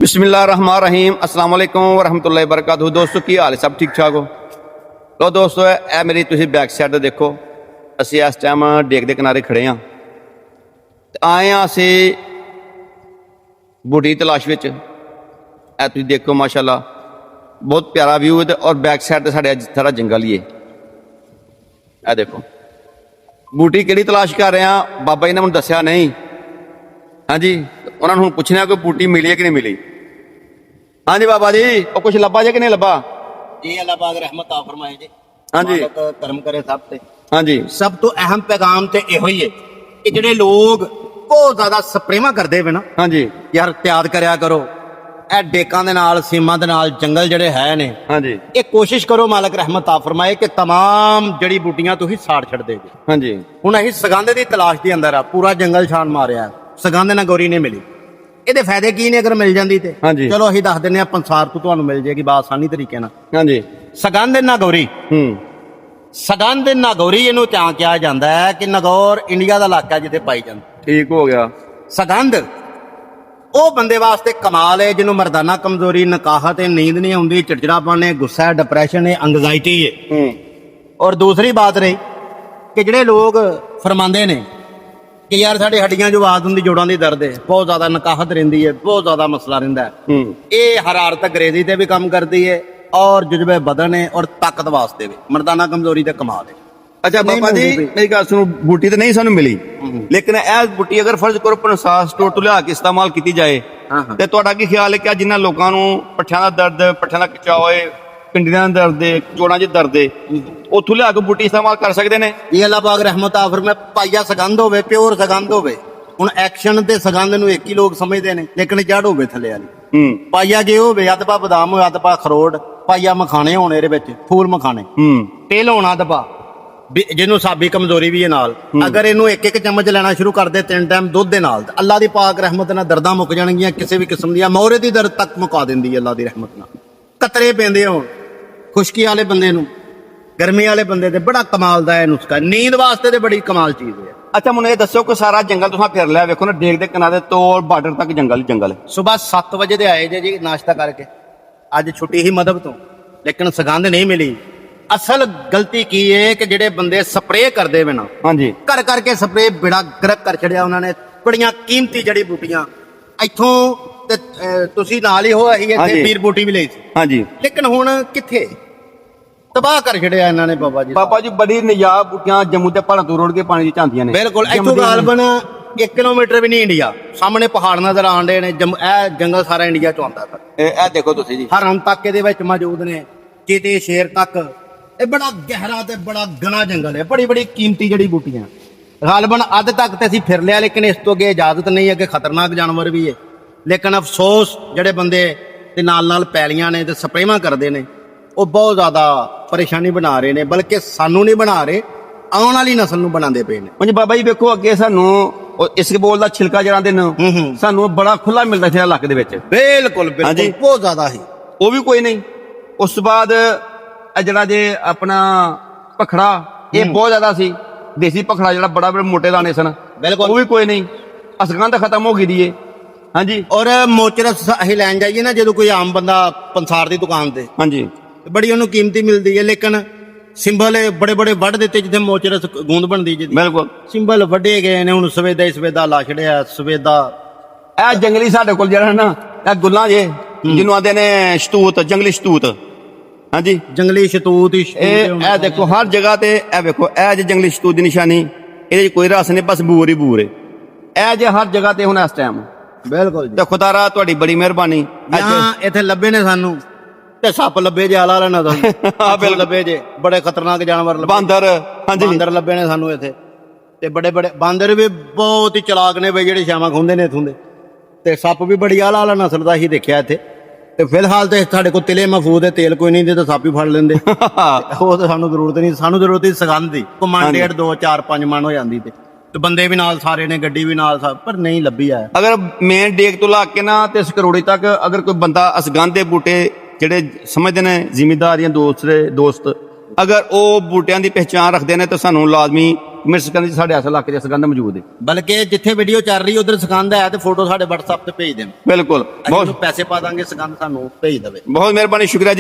बिस्मिल्लाहिर्रहमानिर्रहीम अस्सलाम वालेकुम वरहमतुल्लाहि वबरकातुहू। दोस्तों की हाल है, सब ठीक ठाक हो? लो दोस्तों, ए मेरी तुसीं बैक साइड देखो, असी इस टाइम डेक के किनारे खड़े हाँ। आए हाँ असी बूटी तलाश विच। ए तुसीं देखो माशाअल्लाह बहुत प्यारा व्यू है। और बैक साइड ते साढ़े सारा जंगल ही है। ए देखो बूटी किहड़ी तलाश कर रहे हैं, बाबा जी ने मैनूं दस्सिया नहीं। हाँ जी, उन्होंने हुण पुछना कोई बूटी मिली है कि नहीं मिली। हाँ जी बाबा जी, और कुछ लभा जे कि नहीं लभा? जी अल्लाह पाक रहमत ता फरमाए जी। हाँ जी, कर्म करे सब ते। हाँ जी, सब तो अहम पैगाम ते इहो ही है कि ਜਿਹੜੇ ਲੋग बहुत ज्यादा ਸਪਰੇਵਾਂ ਕਰਦੇ ਵੇ ਨਾ, हाँ जी, ਯਾਰ ਤਿਆਦ ਕਰਿਆ ਕਰੋ। ਇਹ ਡੇਕਾਂ ਦੇ ਨਾਲ ਸੀਮਾਂ ਦੇ ਨਾਲ ਜੰਗਲ ਜਿਹੜੇ ਹੈ ਨੇ, हाँ जी, ਇਹ ਕੋਸ਼ਿਸ਼ ਕਰੋ ਮਾਲਕ ਰਹਿਮਤ ਤਾ ਫਰਮਾਏ ਕਿ तमाम ਜੜੀ ਬੂਟੀਆਂ ਤੁਸੀਂ ਸਾੜ ਛੱਡ ਦੇਗੇ। हाँ जी, ਹੁਣ ਅਸੀਂ ਸਗੰਧ ਦੀ ਤਲਾਸ਼ ਦੇ ਅੰਦਰ ਆ, ਪੂਰਾ ਜੰਗਲ ਛਾਣ ਮਾਰਿਆ, ਸਗੰਧ ਨਾ ਗੌਰੀ ਨਹੀਂ ਮਿਲੀ। ਇਹਦੇ ਫਾਇਦੇ ਕੀ ਨੇ ਅਗਰ ਮਿਲ ਜਾਂਦੀ ਤੇ? ਹਾਂਜੀ। ਚਲੋ ਅਸੀਂ ਦੱਸ ਦਿੰਨੇ ਆ, ਪੰਸਾਰ ਤੋਂ ਤੁਹਾਨੂੰ ਮਿਲ ਜੇਗੀ ਬਾਸਾਨੀ ਤਰੀਕੇ ਨਾਲ। हाँ जी, ਸਗੰਧ ਨਾ ਗੌਰੀ, ਸਗੰਧ ਨਾਗੌਰੀ ਇਹਨੂੰ ਤਾਂ ਕਿਹਾ ਜਾਂਦਾ ਹੈ ਕਿ ਨਾਗੌਰ ਇੰਡੀਆ ਦਾ ਇਲਾਕਾ ਜਿੱਥੇ ਪਾਈ ਜਾਂਦੀ। ठीक हो गया। ਸਗੰਧ ਉਹ ਬੰਦੇ ਵਾਸਤੇ ਕਮਾਲ ਹੈ ਜਿਹਨੂੰ ਮਰਦਾਨਾ ਕਮਜ਼ੋਰੀ, ਨਕਾਹਤ ਹੈ, ਨੀਂਦ ਨਹੀਂ ਆਉਂਦੀ, ਚਿੜਚਿੜਾਪਨ ਹੈ, ਗੁੱਸਾ ਹੈ, ਡਿਪਰੈਸ਼ਨ ਹੈ, ਐਂਗਜ਼ਾਇਟੀ ਹੈ। ਔਰ ਦੂਸਰੀ ਬਾਤ ਰਹੀ ਕਿ ਜਿਹੜੇ ਲੋਕ ਫਰਮਾਉਂਦੇ ਨੇ ਕਿ ਯਾਰ ਸਾਡੇ ਹੱਡੀਆਂ 'ਚ ਆਵਾਜ਼ ਹੁੰਦੀ, ਜੋੜਾਂ ਦੀ ਦਰਦ ਹੈ, ਬਹੁਤ ਜ਼ਿਆਦਾ ਨਕਾਹਤ ਰਹਿੰਦੀ ਹੈ, ਬਹੁਤ ਜ਼ਿਆਦਾ ਮਸਲਾ ਰਹਿੰਦਾ ਹੈ, ਇਹ ਹਰਾਰਤ ਅੰਗਰੇਜ਼ੀ ਤੇ ਵੀ ਕੰਮ ਕਰਦੀ ਹੈ और जुजबे बदन है और ताकत वास्ते भी मर्दाना कमजोरी ते कमाल है। अच्छा बाबा जी मेरी गल सुनो, बूटी तो नहीं सानू मिली, लेकिन ए बूटी अगर फर्ज करो पंसार स्टोर तो लिया के इस्तेमाल की जाए तो तुहाडा की ख्याल है कि जिन्हां लोकां नूं पट्ठियां दा दर्द, पट्ठियां दा खिचाव है, पिंडियां दा दर्द है, जोड़ां 'च दर्द है, उत्थों लिया के बूटी इस्तेमाल कर सकदे ने? ये अल्लाह पाक रहमत आफर में पाइया सगंध होवे, प्योर सगंध होवे। हुण एक्शन ते सगंध नूं एक ही लोग समझदे ने, लेकिन जड़ होवे थले वाली। पाइया जे होवे, अध पा बदाम होवे, अध पा अखरोट, पाइया मखाने होने ਇਹਦੇ ਵਿੱਚ, फूल मखाने, तेल होना दबा, ਜਿਹਨੂੰ ਸਾਬੀ ਕਮਜ਼ੋਰੀ ਵੀ ਹੈ ਨਾਲ। ਅਗਰ ਇਹਨੂੰ ਇੱਕ ਇੱਕ ਚਮਚ ਲੈਣਾ ਸ਼ੁਰੂ ਕਰ ਦੇ 3 ਟਾਈਮ ਦੁੱਧ ਦੇ ਨਾਲ, ਅੱਲਾ ਦੀ ਪਾਕ ਰਹਿਮਤ ਨਾਲ ਦਰਦਾਂ ਮੁੱਕ ਜਾਣਗੀਆਂ, ਕਿਸੇ ਵੀ ਕਿਸਮ ਦੀਆਂ ਮੌਰੇ ਦੀ ਦਰਦ ਤੱਕ ਮੁਕਾ ਦਿੰਦੀ ਹੈ ਅੱਲਾ ਦੀ ਰਹਿਮਤ ਨਾਲ। ਕਤਰੇ ਪੈਂਦੇ ਹੋਣ ਖੁਸ਼ਕੀ ਵਾਲੇ ਬੰਦੇ ਨੂੰ, ਗਰਮੀ ਵਾਲੇ ਬੰਦੇ ਤੇ ਬੜਾ ਕਮਾਲ ਦਾ ਇਹ ਨੁਸਖਾ, ਨੀਂਦ ਵਾਸਤੇ ਤੇ ਬੜੀ ਕਮਾਲ ਚੀਜ਼ ਹੈ। अच्छा मुझे ये दसो कि सारा जंगल तुहां फिर लिया, वेखो ना डेक दे किनारे तो बार्डर तक जंगल ही जंगल है। सुबह 7 वजे ਦੇ ਆਏ ਜੇ ਜੀ ਨਾਸ਼ਤਾ ਕਰਕੇ, ਅੱਜ ਛੁੱਟੀ ਹੀ ਮਦਬ ਤੋਂ, ਲੇਕਿਨ ਸਗੰਧ ਨਹੀਂ ਮਿਲੀ। ਅਸਲ ਗਲਤੀ ਕੀ ਹੈ ਕਿ ਜਿਹੜੇ ਬੰਦੇ ਸਪਰੇਅ ਕਰਦੇ ਵੇ ਨਾ, हाँ जी, ਕਰ ਕਰਕੇ ਸਪਰੇਅ ਬਿੜਾ ਗਰਕ ਕਰ ਛੜਿਆ ਉਹਨਾਂ ਨੇ। ਬੜੀਆਂ ਕੀਮਤੀ ਜੜੀ ਬੂਟੀਆਂ ਇੱਥੋਂ ਤੇ ਤੁਸੀਂ ਨਾਲ ਹੀ ਹੋ, ਅਸੀਂ ਇੱਥੇ ਪੀਰ ਬੂਟੀ ਵੀ ਲਈ ਸੀ, हाँ जी, ਲੇਕਿਨ ਹੁਣ ਕਿੱਥੇ ਤਬਾਹ ਕਰ ਛੜਿਆ ਇਹਨਾਂ ਨੇ ਬਾਬਾ ਜੀ। बाबा जी बड़ी निजाब बूटियां जम्मू ते पहाड़ों तो रोड के पानी चांदियां ने। ਬਿਲਕੁਲ ਇੱਥੋਂ ਗਾਲਬਨ 1 ਕਿਲੋਮੀਟਰ ਵੀ ਨਹੀਂ ਇੰਡੀਆ, ਸਾਹਮਣੇ ਪਹਾੜ ਨਜ਼ਰ ਆਉਂਦੇ ਨੇ, ਇਹ ਜੰਗਲ ਸਾਰਾ ਇੰਡੀਆ ਚੋਂ ਆਉਂਦਾ। ए देखो तुसी जी, ਹਰਨ ਤੱਕ ਇਹਦੇ ਵਿੱਚ ਮੌਜੂਦ ਨੇ, ਚੀਤੇ ਸ਼ੇਰ ਤੱਕ। ਇਹ ਬੜਾ ਗਹਿਰਾ ਤੇ ਬੜਾ ਘਣਾ ਜੰਗਲ ਹੈ, ਬੜੀ ਬੜੀ ਕੀਮਤੀ ਜੜੀ ਬੂਟੀਆਂ। ਗਾਲਬਨ ਅੱਧ ਤੱਕ ਤੇ ਅਸੀਂ ਫਿਰ ਲਿਆ, ਲੇਕਿਨ ਇਸ ਤੋਂ ਅੱਗੇ ਇਜਾਜ਼ਤ ਨਹੀਂ ਹੈ ਕਿ ਖਤਰਨਾਕ ਜਾਨਵਰ ਵੀ ਹੈ। ਲੇਕਿਨ ਅਫਸੋਸ ਜਿਹੜੇ ਬੰਦੇ ਤੇ ਨਾਲ ਨਾਲ ਪੈਲੀਆਂ ਨੇ ਤੇ ਸਪਰੇਵਾਂ ਕਰਦੇ ਨੇ, ਉਹ ਬਹੁਤ ਜ਼ਿਆਦਾ ਪਰੇਸ਼ਾਨੀ ਬਣਾ ਰਹੇ ਨੇ, ਬਲਕਿ ਸਾਨੂੰ ਨਹੀਂ ਬਣਾ ਰਹੇ, ਆਉਣ ਵਾਲੀ ਨਸਲ ਨੂੰ ਬਣਾਉਂਦੇ ਪਏ ਨੇ। मुझे बाबा जी देखो अगे सानू इस बोल दा छिलका जरा दिन सानू बड़ा खुला मिलता इत्थे इलाके दे विच। ਬਿਲਕੁਲ ਬਿਲਕੁਲ ਬਹੁਤ ਜ਼ਿਆਦਾ ਹੀ। ਉਹ ਵੀ ਕੋਈ ਨਹੀਂ। ਉਸ ਤੋਂ ਬਾਅਦ ਇਹ ਜਿਹੜਾ ਜੇ ਆਪਣਾ ਪਖੜਾ, ਇਹ ਬਹੁਤ ਜ਼ਿਆਦਾ ਸੀ, ਦੇਸੀ ਪਖੜਾ ਜਿਹੜਾ ਬੜਾ ਬੜੇ ਮੋਟੇ ਦਾਣੇ ਸਨ, ਬਿਲਕੁਲ ਉਹ ਵੀ ਕੋਈ ਨਹੀਂ। ਅਸਗੰਧ ਖਤਮ ਹੋ ਗਈ ਦੀ ਏ। ਹਾਂਜੀ, ਔਰ ਮੋਚਰਸ ਅਸੀਂ ਲੈਣ ਜਾਈਏ ਨਾ, ਜਦੋਂ ਕੋਈ ਆਮ ਬੰਦਾ ਪੰਸਾਰ ਦੀ ਦੁਕਾਨ ਤੇ, ਹਾਂਜੀ, ਬੜੀ ਉਹਨੂੰ ਕੀਮਤੀ ਮਿਲਦੀ ਹੈ, ਲੇਕਿਨ ਸਿੰਬਲ ਬੜੇ ਬੜੇ ਵੱਢ ਦਿੱਤੇ, ਜਿੱਥੇ ਮੋਚਰਸ ਗੂੰਦ ਬਣਦੀ ਜੀ, ਬਿਲਕੁਲ ਸਿੰਬਲ ਵੱਢੇ ਗਏ ਨੇ। ਹੁਣ ਸਵੇਦਾ ਹੀ ਸਵੇਦਾ ਲਾ ਛੜਿਆ, ਸਵੇਦਾ। ਇਹ ਜੰਗਲੀ ਸਾਡੇ ਕੋਲ ਜਿਹੜਾ ਨਾ ਇਹ ਗੁੱਲਾਂ ਜੇ ਜਿਹਨੂੰ ਆਂਦੇ ਨੇ ਸ਼ਤੂਤ, ਜੰਗਲੀ ਸ਼ਤੂਤ। ਹਾਂਜੀ, ਜੰਗਲੀ ਸ਼ਤੂਤ ਹੀ ਇਹ ਦੇਖੋ ਹਰ ਜਗ੍ਹਾ ਤੇ ਇਹ ਵੇਖੋ, ਇਹ ਜੇ ਜੰਗਲੀ ਸ਼ਤੂਤ ਦੀ ਨਿਸ਼ਾਨੀ, ਇਹਦੇ 'ਚ ਕੋਈ ਰਸ ਨਹੀਂ, ਬਸ ਬੂਰ ਹੀ ਬੂਰ ਹੈ। ਇਹ ਜੇ ਹਰ ਜਗ੍ਹਾ ਤੇ ਹੁਣ ਇਸ ਟਾਈਮ। ਬਿਲਕੁਲ ਜੀ। ਤੇ ਖੁਦਾਰਾ ਤੁਹਾਡੀ ਬੜੀ ਮਿਹਰਬਾਨੀ। ਜਾਂ ਇੱਥੇ ਲੱਭੇ ਨੇ ਸਾਨੂੰ ਤੇ ਸੱਪ ਲੱਭੇ ਜੇ, ਆਲਾ ਲੈਣਾ ਤੁਹਾਨੂੰ। ਹਾਂ ਬਿਲਕੁਲ ਲੱਭੇ ਜੇ, ਬੜੇ ਖਤਰਨਾਕ ਜਾਨਵਰ ਲੱਭੇ, ਬਾਂਦਰ। ਹਾਂਜੀ, ਬਾਂਦਰ ਲੱਭੇ ਨੇ ਸਾਨੂੰ ਇੱਥੇ, ਤੇ ਬੜੇ ਬੜੇ ਬਾਂਦਰ ਵੀ ਬਹੁਤ ਹੀ ਚਲਾਕ ਨੇ ਬਈ, ਜਿਹੜੇ ਛਾਵਾਂ ਖੁੰਦੇ ਨੇ ਇਥੋਂ ਦੇ। ਤੇ ਸੱਪ ਵੀ ਬੜੀ ਆਲਾ ਨਸਲ ਦਾ ਹੀ ਦੇਖਿਆ ਇੱਥੇ। ਤੇ ਫਿਲਹਾਲ ਤੇ ਸਾਡੇ ਕੋਲ ਤਿਲੇ ਮਹਫੂਜ਼ ਹੈ, ਤੇਲ ਕੋਈ ਨਹੀਂ ਦੇ ਤਾਂ ਸੱਪ ਹੀ ਫੜ ਲੈਂਦੇ। ਉਹ ਤਾਂ ਸਾਨੂੰ ਜ਼ਰੂਰਤ ਨਹੀਂ, ਸਾਨੂੰ ਜ਼ਰੂਰਤ ਹੀ ਸਗੰਧ ਦੀ। ਕਮਾਂਡੇਡ 2 4 5 ਮਣ ਹੋ ਜਾਂਦੀ ਤੇ ਬੰਦੇ ਵੀ ਨਾਲ ਸਾਰੇ ਨੇ, ਗੱਡੀ ਵੀ ਨਾਲ, ਪਰ ਨਹੀਂ ਲੱਭੀ ਆ। ਅਗਰ ਮੇਨ ਡੇਕ ਤੋਂ ਲਾ ਕੇ ਨਾ ਤੇ ਸਕਰੋੜੀ ਤੱਕ ਅਗਰ ਕੋਈ ਬੰਦਾ ਅਸਗੰਧ ਦੇ ਬੂਟੇ ਜਿਹੜੇ ਸਮਝਦੇ ਨੇ ਜ਼ਿਮੀਦਾਰ ਜਾਂ ਦੋਸਤ, ਅਗਰ ਉਹ ਬੂਟਿਆਂ ਦੀ ਪਹਿਚਾਣ ਰੱਖਦੇ ਨੇ ਤਾਂ ਸਾਨੂੰ ਲਾਜ਼ਮੀ ਮਿਰਸਕੰਦ ਜੀ ਸਾਡੇ ਇਸ ਇਲਾਕੇ 'ਚ ਸੁਗੰਧ ਮੌਜੂਦ ਹੈ। ਬਲਕਿ ਜਿੱਥੇ ਵੀਡੀਓ ਚੱਲ ਰਹੀ ਉਧਰ ਸੁਗੰਧ ਹੈ ਤੇ ਫੋਟੋ ਸਾਡੇ WhatsApp ਤੇ ਭੇਜ ਦੇਣ, ਬਿਲਕੁਲ ਅਸੀਂ ਬਹੁਤ ਉਹਨੂੰ ਪੈਸੇ ਪਾ ਦਾਂਗੇ, ਸੁਗੰਧ ਸਾਨੂੰ ਭੇਜ ਦੇਵੇ। ਬਹੁਤ ਮਿਹਰਬਾਨੀ, ਸ਼ੁਕਰੀਆ ਜੀ।